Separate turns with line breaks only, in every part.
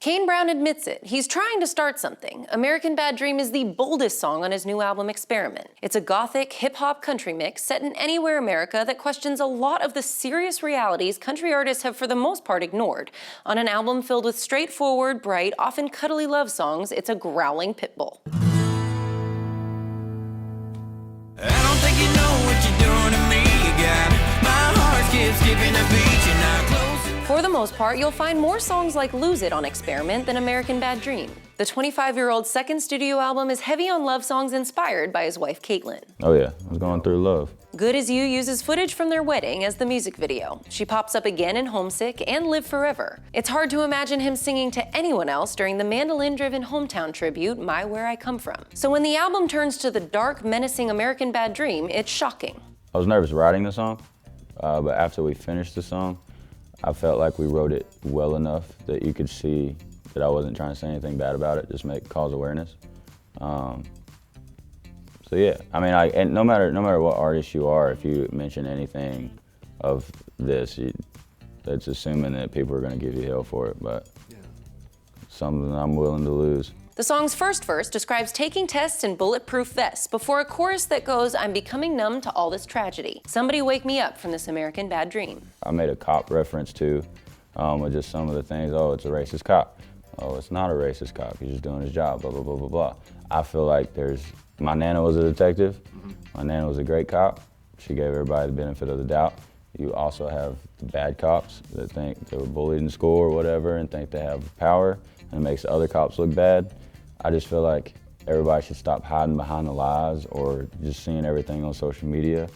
Kane Brown admits it. He's trying to start something. American Bad Dream is the boldest song on his new album, Experiment. It's a gothic, hip-hop country mix set in anywhere America that questions a lot of the serious realities country artists have for the most part ignored. On an album filled with straightforward, bright, often cuddly love songs, it's a growling pit bull.
I don't think you know what you're doing to me, God. My heart skips skipping a beat, you're not close enough.
For the most part, you'll find more songs like Lose It on Experiment than American Bad Dream. The 25-year-old's second studio album is heavy on love songs inspired by his wife, Caitlin.
Oh yeah, I was going through love.
Good As You uses footage from their wedding as the music video. She pops up again in Homesick and Live Forever. It's hard to imagine him singing to anyone else during the mandolin-driven hometown tribute, My Where I Come From. So when the album turns to the dark, menacing American Bad Dream, it's shocking.
I was nervous writing the song, but after we finished the song, I felt like we wrote it well enough that you could see that I wasn't trying to say anything bad about it, just cause awareness. So yeah, I mean, and no matter what artist you are, if you mention anything of this, it's assuming that people are going to give you hell for it, but something I'm willing to lose.
The song's first verse describes taking tests in bulletproof vests before a chorus that goes, I'm becoming numb to all this tragedy. Somebody wake me up from this American Bad Dream.
I made a cop reference too, with just some of the things. Oh, it's a racist cop. Oh, it's not a racist cop. He's just doing his job, blah, blah, blah, blah, blah. I feel like my Nana was a detective. My Nana was a great cop. She gave everybody the benefit of the doubt. You also have the bad cops that think they were bullied in school or whatever and think they have power and it makes the other cops look bad. I just feel like everybody should stop hiding behind the lies or just seeing everything on social media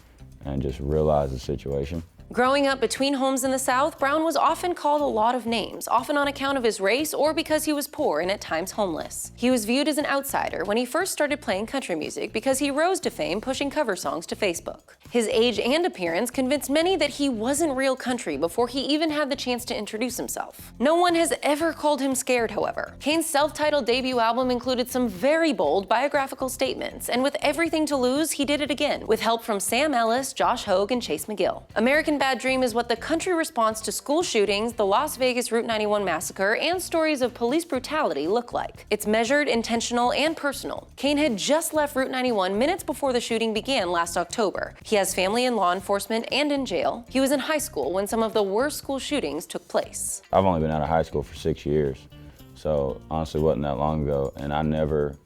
and just realize the situation.
Growing up between homes in the South, Brown was often called a lot of names, often on account of his race or because he was poor and at times homeless. He was viewed as an outsider when he first started playing country music because he rose to fame pushing cover songs to Facebook. His age and appearance convinced many that he wasn't real country before he even had the chance to introduce himself. No one has ever called him scared, however. Kane's self-titled debut album included some very bold biographical statements, and with everything to lose, he did it again, with help from Sam Ellis, Josh Hogue, and Chase McGill. American Bad Dream is what the country response to school shootings, the Las Vegas Route 91 massacre, and stories of police brutality look like. It's measured, intentional, and personal. Kane had just left Route 91 minutes before the shooting began last October. He has family in law enforcement and in jail. He was in high school when some of the worst school shootings took place.
I've only been out of high school for 6 years, so honestly it wasn't that long ago, and I never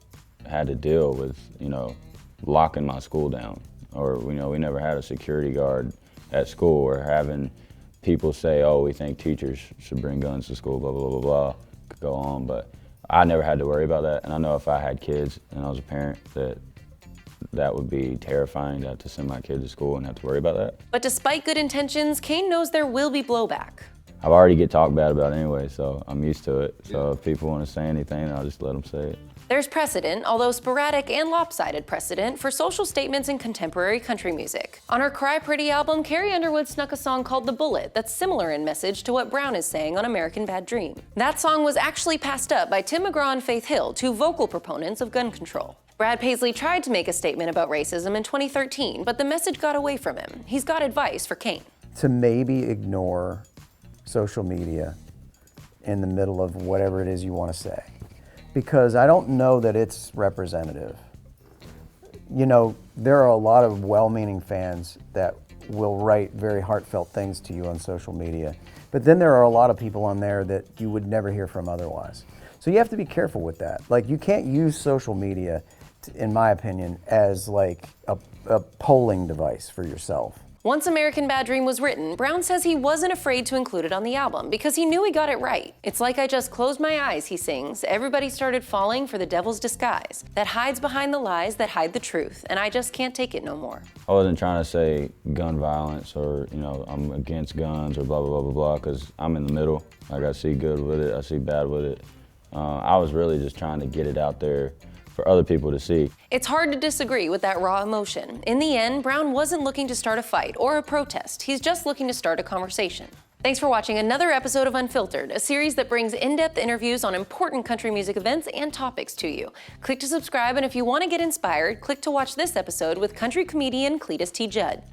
had to deal with, locking my school down, or, we never had a security guard at school or having people say, oh, we think teachers should bring guns to school, blah, blah, blah, blah, could go on. But I never had to worry about that. And I know if I had kids and I was a parent that would be terrifying to have to send my kid to school and have to worry about that.
But despite good intentions, Kane knows there will be blowback.
I've already get talked bad about anyway, so I'm used to it. So if people want to say anything, I'll just let them say it.
There's precedent, although sporadic and lopsided precedent, for social statements in contemporary country music. On her Cry Pretty album, Carrie Underwood snuck a song called The Bullet that's similar in message to what Brown is saying on American Bad Dream. That song was actually passed up by Tim McGraw and Faith Hill, two vocal proponents of gun control. Brad Paisley tried to make a statement about racism in 2013, but the message got away from him. He's got advice for Kane.
To maybe ignore social media in the middle of whatever it is you want to say, because I don't know that it's representative. There are a lot of well-meaning fans that will write very heartfelt things to you on social media, but then there are a lot of people on there that you would never hear from otherwise. So you have to be careful with that. Like, you can't use social media, in my opinion, as like a polling device for yourself.
Once American Bad Dream was written, Brown says he wasn't afraid to include it on the album because he knew he got it right. It's like I just closed my eyes, he sings. Everybody started falling for the devil's disguise that hides behind the lies that hide the truth, and I just can't take it no more.
I wasn't trying to say gun violence or, I'm against guns or blah, blah, blah, blah, blah, because I'm in the middle. Like, I see good with it, I see bad with it. I was really just trying to get it out there for other people to see.
It's hard to disagree with that raw emotion. In the end, Brown wasn't looking to start a fight or a protest. He's just looking to start a conversation. Thanks for watching another episode of Unfiltered, a series that brings in-depth interviews on important country music events and topics to you. Click to subscribe, and if you want to get inspired, click to watch this episode with country comedian Cletus T. Judd.